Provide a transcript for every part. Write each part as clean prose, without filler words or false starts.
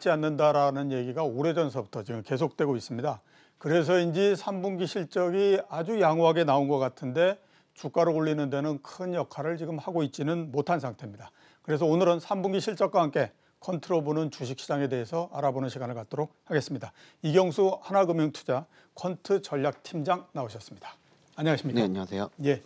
지 않는다라는 얘기가 오래전서부터 지금 계속되고 있습니다. 그래서인지 3분기 실적이 아주 양호하게 나온 것 같은데 주가를 올리는 데는 큰 역할을 지금 하고 있지는 못한 상태입니다. 그래서 오늘은 3분기 실적과 함께 컨트로 보는 주식시장에 대해서 알아보는 시간을 갖도록 하겠습니다. 이경수 하나금융투자 퀀트 전략팀장 나오셨습니다. 안녕하십니까? 네, 안녕하세요. 예.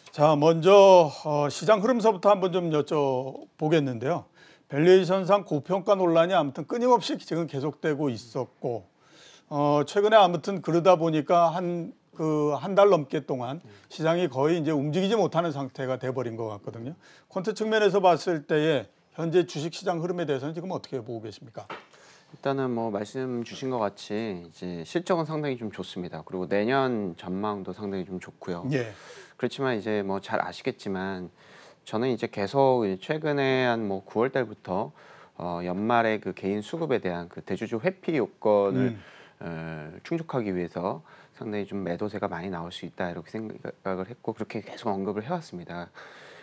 자, 먼저 시장 흐름서부터 한번 좀 여쭤보겠는데요. 밸류에이션상 고평가 논란이 아무튼 끊임없이 지금 계속되고 있었고, 최근에 아무튼 그러다 보니까 한 달 넘게 동안 시장이 거의 이제 움직이지 못하는 상태가 돼버린 것 같거든요. 퀀트 측면에서 봤을 때에 현재 주식시장 흐름에 대해서는 지금 어떻게 보고 계십니까? 일단은 뭐 말씀 주신 것 같이 이제 실적은 상당히 좀 좋습니다. 그리고 내년 전망도 상당히 좀 좋고요. 예. 그렇지만 이제 뭐 잘 아시겠지만 저는 이제 계속 최근에 한 뭐 9월 달부터 연말에 그 개인 수급에 대한 그 대주주 회피 요건을 충족하기 위해서 상당히 좀 매도세가 많이 나올 수 있다 이렇게 생각을 했고 그렇게 계속 언급을 해왔습니다.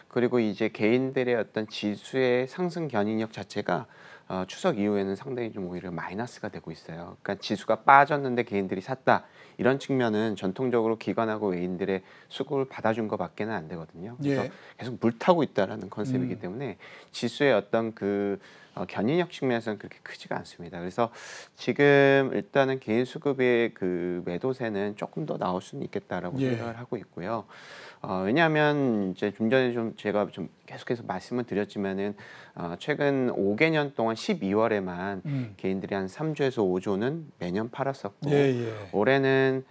그리고 이제 개인들의 어떤 지수의 상승 견인력 자체가 추석 이후에는 상당히 좀 오히려 마이너스가 되고 있어요. 그러니까 지수가 빠졌는데 개인들이 샀다. 이런 측면은 전통적으로 기관하고 외인들의 수급을 받아준 것밖에는 안 되거든요. 그래서 예. 계속 물타고 있다라는 컨셉이기 때문에 지수의 어떤 그 견인력 측면에서는 그렇게 크지가 않습니다. 그래서 지금 일단은 개인 수급의 그 매도세는 조금 더 나올 수는 있겠다라고 예. 생각을 하고 있고요. 왜냐하면 이제 좀 전에 좀 제가 좀 계속해서 말씀을 드렸지만은 최근 5개년 동안 12월에만 개인들이 한 3조에서 5조는 매년 팔았었고 예. 올해는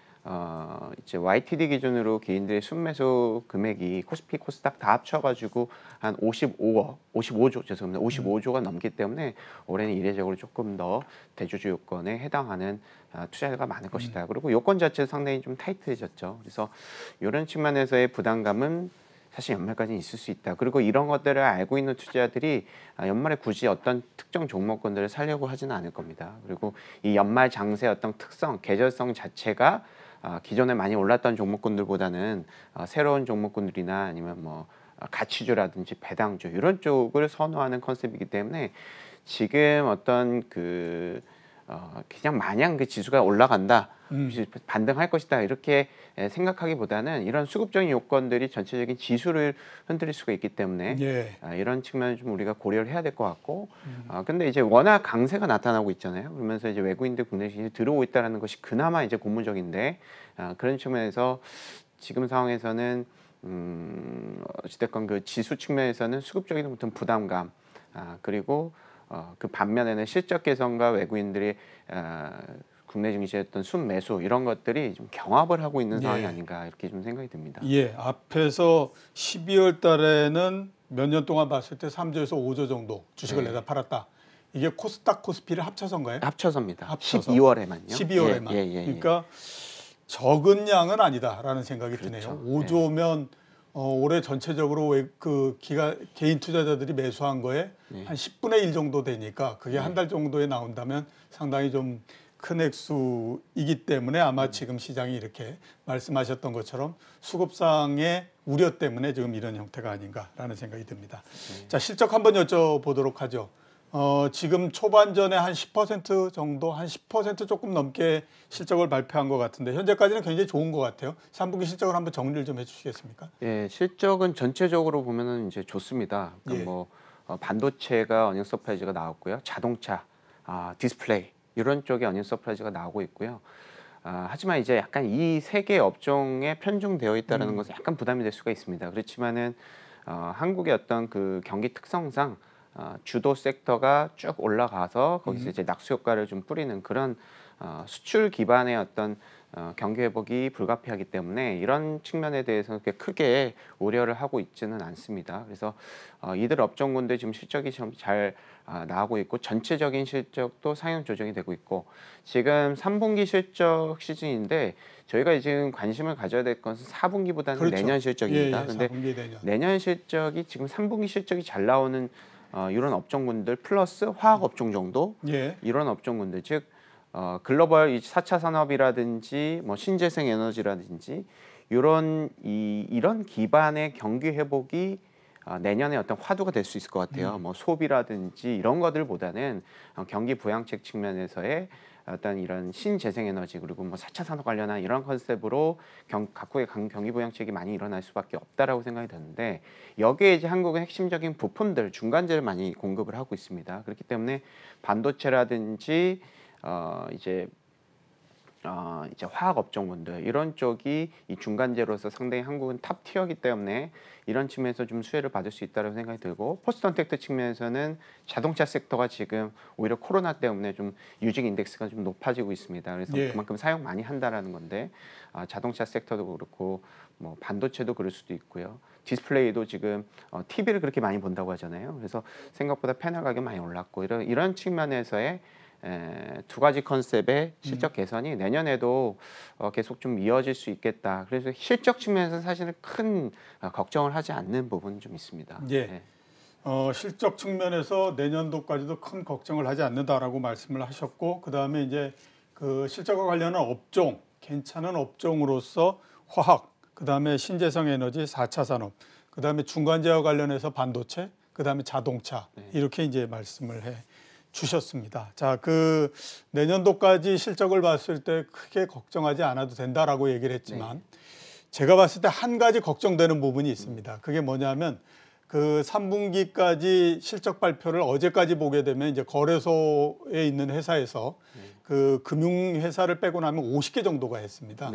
이제 YTD 기준으로 개인들의 순매수 금액이 코스피 코스닥 다 합쳐가지고 한 55조 죄송합니다. 55조가 넘기 때문에 올해는 이례적으로 조금 더 대주주 요건에 해당하는 투자가 많을 것이다. 그리고 요건 자체도 상당히 좀 타이트해졌죠. 그래서 이런 측면에서의 부담감은 사실 연말까지는 있을 수 있다. 그리고 이런 것들을 알고 있는 투자자들이 연말에 굳이 어떤 특정 종목군들을 사려고 하지는 않을 겁니다. 그리고 이 연말 장세 어떤 특성, 계절성 자체가 기존에 많이 올랐던 종목군들보다는 새로운 종목군들이나 아니면 뭐 가치주라든지 배당주 이런 쪽을 선호하는 컨셉이기 때문에 지금 어떤 그냥 마냥 그 지수가 올라간다, 반등할 것이다 이렇게 생각하기보다는 이런 수급적인 요건들이 전체적인 지수를 흔들릴 수가 있기 때문에 예. 이런 측면을 좀 우리가 고려를 해야 될 것 같고, 근데 이제 워낙 강세가 나타나고 있잖아요. 그러면서 이제 외국인들 국내 시장에 들어오고 있다는 것이 그나마 이제 고무적인데 그런 측면에서 지금 상황에서는 어찌됐건 그 지수 측면에서는 수급적인 어떤 부담감, 그리고 그 반면에는 실적 개선과 외국인들이 국내 증시의 어떤 순매수 이런 것들이 좀 경합을 하고 있는 상황이 아닌가 이렇게 좀 생각이 듭니다. 예, 앞에서 12월 달에는 몇 년 동안 봤을 때 3조에서 5조 정도 주식을 내다 팔았다. 이게 코스닥 코스피를 합쳐서인가요? 합쳐서입니다. 합쳐서. 12월에만요. 12월에만. 예. 그러니까 적은 양은 아니다라는 생각이 그렇죠. 드네요. 5조면 올해 전체적으로 개인 투자자들이 매수한 거에 한 10분의 1 정도 되니까 그게 한 달 정도에 나온다면 상당히 좀 큰 액수이기 때문에 아마 지금 시장이 이렇게 말씀하셨던 것처럼 수급상의 우려 때문에 지금 이런 형태가 아닌가라는 생각이 듭니다. 자, 실적 한번 여쭤보도록 하죠. 지금 초반전에 한 10% 정도, 한 10% 조금 넘게 실적을 발표한 것 같은데 현재까지는 굉장히 좋은 것 같아요. 3분기 실적을 한번 정리를 좀 해주시겠습니까? 예, 실적은 전체적으로 보면은 이제 좋습니다. 그러니까 뭐 반도체가 어닝 서프라이즈가 나왔고요, 자동차, 디스플레이 이런 쪽에 어닝 서프라이즈가 나오고 있고요. 하지만 이제 약간 이 세 개 업종에 편중되어 있다는 것은 약간 부담이 될 수가 있습니다. 그렇지만은 한국의 어떤 그 경기 특성상 주도 섹터가 쭉 올라가서 거기서 이제 낙수 효과를 좀 뿌리는 그런 수출 기반의 어떤 경기 회복이 불가피하기 때문에 이런 측면에 대해서는 그렇게 크게 우려를 하고 있지는 않습니다. 그래서 이들 업종군들 지금 실적이 좀 잘 나오고 있고 전체적인 실적도 상향 조정이 되고 있고 지금 3분기 실적 시즌인데 저희가 지금 관심을 가져야 될 것은 4분기보다는 그렇죠. 내년 실적입니다. 근데 4분기 내년 실적이 지금 3분기 실적이 잘 나오는 이런 업종군들 플러스 화학 업종 정도 이런 업종군들 즉 글로벌 4차 산업이라든지 뭐 신재생 에너지라든지 이런 기반의 경기 회복이 내년에 어떤 화두가 될 수 있을 것 같아요. 뭐 소비라든지 이런 것들보다는 경기 부양책 측면에서의 어떤 이런 신재생에너지 그리고 뭐 4차 산업 관련한 이런 컨셉으로 각국의 경기 부양책이 많이 일어날 수밖에 없다라고 생각이 드는데 여기에 이제 한국은 핵심적인 부품들 중간재를 많이 공급을 하고 있습니다. 그렇기 때문에 반도체라든지 이제 화학 업종군들 이런 쪽이 이 중간재로서 상당히 한국은 탑 티어이기 때문에 이런 측면에서 좀 수혜를 받을 수 있다고 생각이 들고 포스트 언택트 측면에서는 자동차 섹터가 지금 오히려 코로나 때문에 좀 유직 인덱스가 좀 높아지고 있습니다. 그래서 예. 그만큼 사용 많이 한다라는 건데 자동차 sektor도 그렇고 뭐 반도체도 그럴 수도 있고요. 디스플레이도 지금 TV를 그렇게 많이 본다고 하잖아요. 그래서 생각보다 패널 가격 많이 올랐고 이런 측면에서의 두 가지 컨셉의 실적 개선이 내년에도 계속 좀 이어질 수 있겠다. 그래서 실적 측면에서 사실은 큰 걱정을 하지 않는 부분이 좀 있습니다. 예. 네. 실적 측면에서 내년도까지도 큰 걱정을 하지 않는다라고 말씀을 하셨고, 그 다음에 이제 그 실적과 관련한 업종, 괜찮은 업종으로서 화학, 그 다음에 신재생 에너지, 4차 산업, 그 다음에 중간재와 관련해서 반도체, 그 다음에 자동차 이렇게 이제 말씀을 해 주셨습니다. 자, 그 내년도까지 실적을 봤을 때 크게 걱정하지 않아도 된다라고 얘기를 했지만 제가 봤을 때 한 가지 걱정되는 부분이 있습니다. 그게 뭐냐면 그 3분기까지 실적 발표를 어제까지 보게 되면 이제 거래소에 있는 회사에서 그 금융회사를 빼고 나면 50개 정도가 했습니다.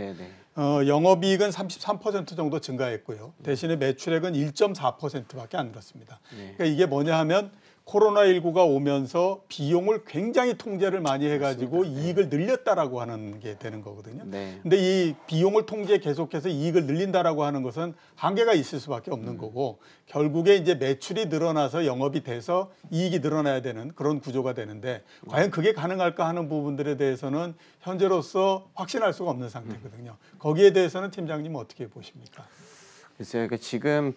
영업이익은 33% 정도 증가했고요. 대신에 매출액은 1.4%밖에 안 늘었습니다. 그러니까 이게 뭐냐 하면 코로나19가 오면서 비용을 굉장히 통제를 많이 해가지고 이익을 늘렸다라고 하는 게 되는 거거든요. 근데 이 비용을 통제 계속해서 이익을 늘린다라고 하는 것은 한계가 있을 수밖에 없는 거고 결국에 이제 매출이 늘어나서 영업이 돼서 이익이 늘어나야 되는 그런 구조가 되는데 과연 그게 가능할까 하는 부분들에 대해서는 현재로서 확신할 수가 없는 상태거든요. 거기에 대해서는 팀장님 어떻게 보십니까? 글쎄요, 지금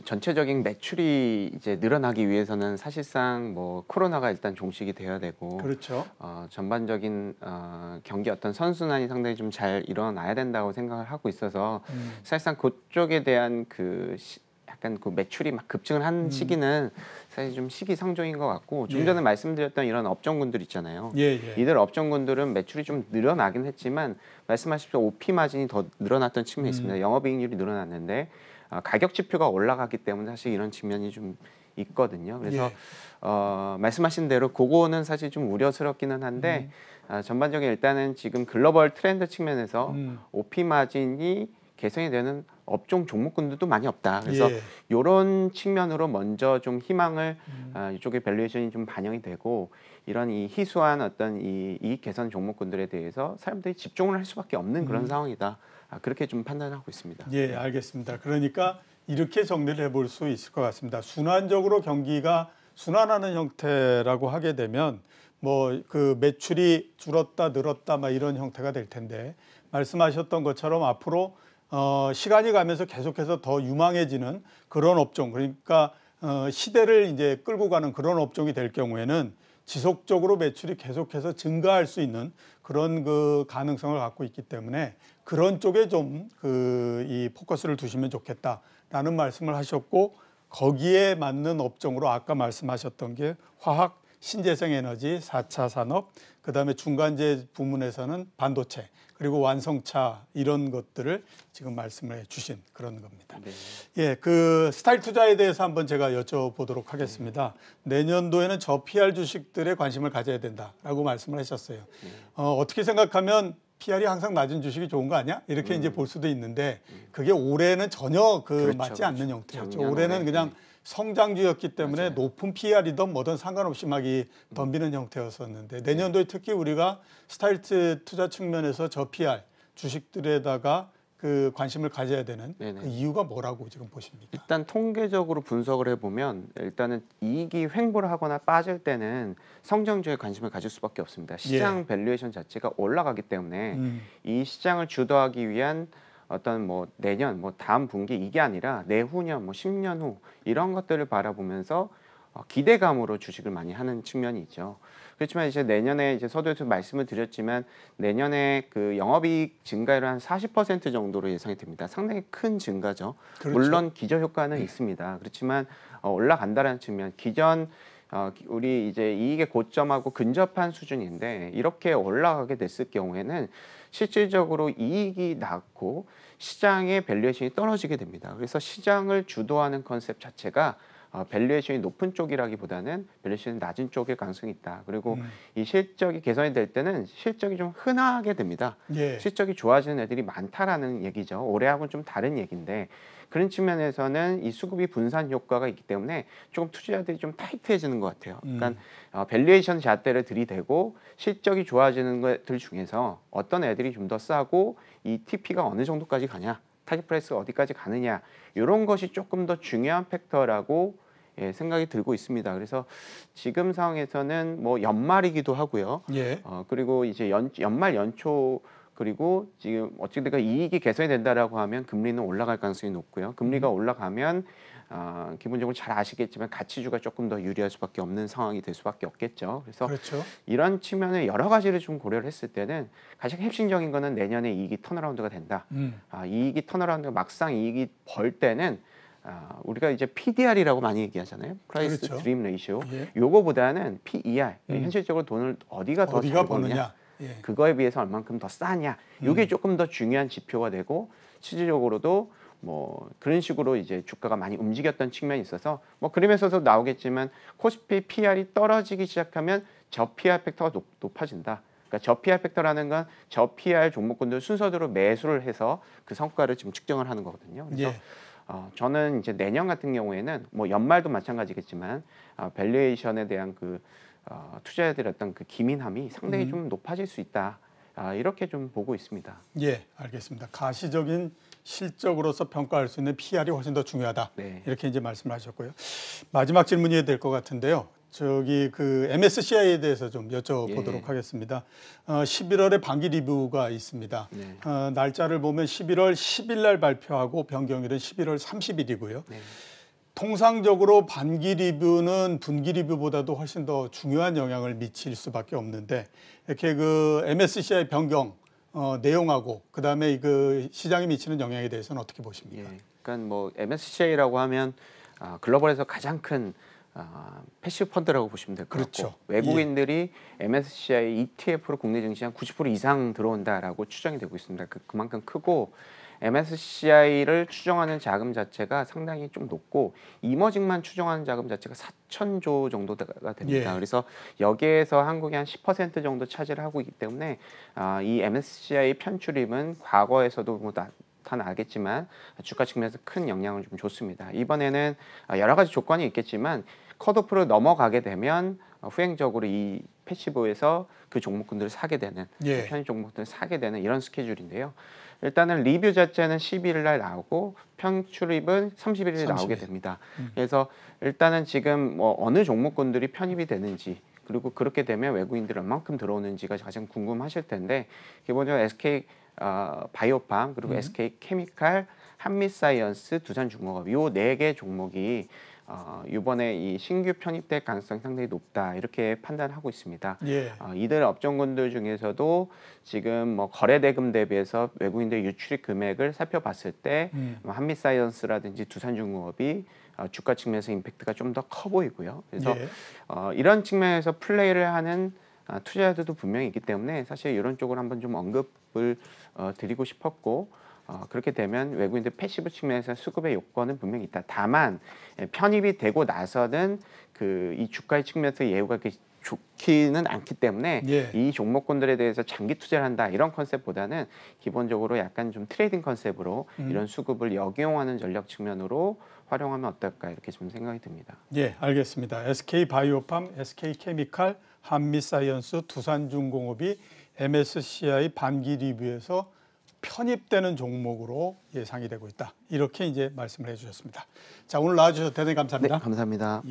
전체적인 매출이 이제 늘어나기 위해서는 사실상 뭐 코로나가 일단 종식이 돼야 되고, 그렇죠. 전반적인 경기 어떤 선순환이 상당히 좀 잘 일어나야 된다고 생각을 하고 있어서 사실상 그쪽에 대한 약간 그 매출이 막 급증을 한 시기는 사실 좀 시기상조인 것 같고 좀 전에 말씀드렸던 이런 업종군들 있잖아요. 이들 업종군들은 매출이 좀 늘어나긴 했지만 말씀하십시오 OP 마진이 더 늘어났던 측면이 있습니다. 영업이익률이 늘어났는데 가격 지표가 올라갔기 때문에 사실 이런 측면이 좀 있거든요. 그래서 말씀하신 대로 그거는 사실 좀 우려스럽기는 한데 전반적인 일단은 지금 글로벌 트렌드 측면에서 OP 마진이 개선이 되는 업종 종목군들도 많이 없다. 그래서 이런 측면으로 먼저 좀 희망을 이쪽에 밸류에이션이 좀 반영이 되고 이런 이 희소한 어떤 이 이익 개선 종목군들에 대해서 사람들이 집중을 할 수밖에 없는 그런 상황이다. 그렇게 좀 판단하고 있습니다. 예, 알겠습니다. 그러니까 이렇게 정리를 해볼 수 있을 것 같습니다. 순환적으로 경기가 순환하는 형태라고 하게 되면 뭐 그 매출이 줄었다 늘었다 막 이런 형태가 될 텐데 말씀하셨던 것처럼 앞으로 시간이 가면서 계속해서 더 유망해지는 그런 업종, 그러니까 시대를 이제 끌고 가는 그런 업종이 될 경우에는 지속적으로 매출이 계속해서 증가할 수 있는 그런 그 가능성을 갖고 있기 때문에 그런 쪽에 좀 이 포커스를 두시면 좋겠다라는 말씀을 하셨고 거기에 맞는 업종으로 아까 말씀하셨던 게 화학, 신재생 에너지, 4차 산업, 그다음에 중간재 부문에서는 반도체, 그리고 완성차 이런 것들을 지금 말씀을 주신 그런 겁니다. 예, 그 스타일 투자에 대해서 한번 제가 여쭤보도록 하겠습니다. 내년도에는 저PR 주식들에 관심을 가져야 된다라고 말씀을 하셨어요. 어떻게 생각하면 PR이 항상 낮은 주식이 좋은 거 아니야? 이렇게 이제 볼 수도 있는데 그게 올해는 전혀 맞지 않는 형태였죠. 올해는 그냥 성장주였기 때문에 높은 PR이든 뭐든 상관없이 막 덤비는 형태였었는데 내년도에 특히 우리가 스타일 투자 측면에서 저 PR 주식들에다가 그 관심을 가져야 되는 그 이유가 뭐라고 지금 보십니까? 일단 통계적으로 분석을 해보면 일단은 이익이 횡보를 하거나 빠질 때는 성장주에 관심을 가질 수밖에 없습니다. 시장 밸류에이션 자체가 올라가기 때문에 이 시장을 주도하기 위한 어떤 뭐 내년, 뭐 다음 분기 이게 아니라 내후년, 뭐 10년 후 이런 것들을 바라보면서 기대감으로 주식을 많이 하는 측면이 있죠. 그렇지만 이제 내년에 이제 서두에서 말씀을 드렸지만 내년에 그 영업이익 증가율 한 40% 정도로 예상이 됩니다. 상당히 큰 증가죠. 그렇죠. 물론 기저 효과는 있습니다. 그렇지만 올라간다는 측면, 기존 우리 이제 이익의 고점하고 근접한 수준인데 이렇게 올라가게 됐을 경우에는 실질적으로 이익이 낮고 시장의 밸류에이션이 떨어지게 됩니다. 그래서 시장을 주도하는 컨셉 자체가 밸류에이션이 높은 쪽이라기보다는 밸류에이션이 낮은 쪽일 가능성이 있다. 그리고 이 실적이 개선이 될 때는 실적이 좀 흔하게 됩니다. 예. 실적이 좋아지는 애들이 많다라는 얘기죠. 올해하고는 좀 다른 얘기인데 그런 측면에서는 이 수급이 분산 효과가 있기 때문에 조금 투자자들이 좀 타이트해지는 것 같아요. 그러니까 밸류에이션 잣대를 들이대고 실적이 좋아지는 것들 중에서 어떤 애들이 좀 더 싸고 이 TP가 어느 정도까지 가냐, 타깃 프라이스가 어디까지 가느냐 이런 것이 조금 더 중요한 팩터라고 생각이 들고 있습니다. 그래서 지금 상황에서는 뭐 연말이기도 하고요. 예. 그리고 이제 연말 연초 그리고 지금 어찌됐건 이익이 개선이 된다라고 하면 금리는 올라갈 가능성이 높고요. 금리가 올라가면 기본적으로 잘 아시겠지만 가치주가 조금 더 유리할 수밖에 없는 상황이 될 수밖에 없겠죠. 그래서 그렇죠. 이런 측면에 여러 가지를 좀 고려를 했을 때는 가장 핵심적인 거는 내년에 이익이 턴어라운드가 된다. 이익이 턴어라운드가 막상 이익이 벌 때는 우리가 이제 PDR이라고 많이 얘기하잖아요. 프라이스 그렇죠. 드림 레이시오. 예. 요거보다는 PER, 현실적으로 돈을 어디가 더 잘 버느냐. 예. 그거에 비해서 얼만큼 더 싸냐. 이게 조금 더 중요한 지표가 되고 실질적으로도 뭐 그런 식으로 이제 주가가 많이 움직였던 측면이 있어서 뭐 그림에서도 나오겠지만 코스피 PR이 떨어지기 시작하면 저 PR 팩터가 높아진다. 그러니까 저 PR 팩터라는 건 저 PR 종목군들 순서대로 매수를 해서 그 성과를 지금 측정을 하는 거거든요. 그래서 예. 저는 이제 내년 같은 경우에는 뭐 연말도 마찬가지겠지만 밸류에이션에 대한 그 투자자들의 어떤 그 기민함이 상당히 좀 높아질 수 있다. 이렇게 좀 보고 있습니다. 예, 알겠습니다. 가시적인 실적으로서 평가할 수 있는 PR이 훨씬 더 중요하다. 네. 이렇게 이제 말씀을 하셨고요. 마지막 질문이 될 것 같은데요. 저기 그 MSCI에 대해서 좀 여쭤보도록 예. 하겠습니다. 11월에 반기 리뷰가 있습니다. 네. 날짜를 보면 11월 10일 날 발표하고 변경일은 11월 30일이고요. 네. 통상적으로 반기 리뷰는 분기 리뷰보다도 훨씬 더 중요한 영향을 미칠 수밖에 없는데 이렇게 그 MSCI 변경 내용하고 그다음에 그 시장에 미치는 영향에 대해서는 어떻게 보십니까? 예. 그러니까 뭐 MSCI라고 하면 글로벌에서 가장 큰 패시브 펀드라고 보시면 될 것 그렇죠. 같고 외국인들이 MSCI ETF로 국내 증시 한 90% 이상 들어온다라고 추정이 되고 있습니다. 그만큼 크고 MSCI를 추정하는 자금 자체가 상당히 좀 높고 이머징만 추정하는 자금 자체가 4천조 정도가 됩니다. 예. 그래서 여기에서 한국이 한 10% 정도 차지를 하고 있기 때문에 이 MSCI 편출입은 과거에서도 뭐 다 알겠지만 주가 측면에서 큰 영향을 좀 줬습니다. 이번에는 여러 가지 조건이 있겠지만 컷오프를 넘어가게 되면 후행적으로 이 패시브에서 그 종목군들을 사게 되는 예. 편입 종목들을 사게 되는 이런 스케줄인데요. 일단은 리뷰 자체는 12일 날 나오고 편출입은 31일에 나오게 됩니다. 그래서 일단은 지금 뭐 어느 종목군들이 편입이 되는지 그리고 그렇게 되면 외국인들이 얼만큼 들어오는지가 가장 궁금하실 텐데 기본적으로 SK 바이오팜 그리고 SK 케미칼, 한미사이언스, 두산중공업 요 4개 종목이 이번에 이 신규 편입될 가능성이 상당히 높다 이렇게 판단하고 있습니다. 예. 이들 업종군들 중에서도 지금 뭐 거래 대금 대비해서 외국인들 유출입 금액을 살펴봤을 때 한미사이언스라든지 두산중공업이 주가 측면에서 임팩트가 좀 더 커 보이고요. 그래서 예. 이런 측면에서 플레이를 하는 투자자들도 분명히 있기 때문에 사실 이런 쪽으로 한번 좀 언급을 드리고 싶었고 그렇게 되면 외국인들 패시브 측면에서 수급의 요건은 분명히 있다. 다만 편입이 되고 나서는 그 이 주가의 측면에서 예후가 그렇게 좋기는 않기 때문에 예. 이 종목군들에 대해서 장기 투자를 한다 이런 컨셉보다는 기본적으로 약간 좀 트레이딩 컨셉으로 이런 수급을 역이용하는 전략 측면으로 활용하면 어떨까 이렇게 좀 생각이 듭니다. 예, 알겠습니다. SK 바이오팜, SK 케미칼, 한미사이언스, 두산중공업이 MSCI 반기 리뷰에서 편입되는 종목으로 예상이 되고 있다. 이렇게 이제 말씀을 해주셨습니다. 자, 오늘 나와주셔서 대단히 감사합니다. 네, 감사합니다.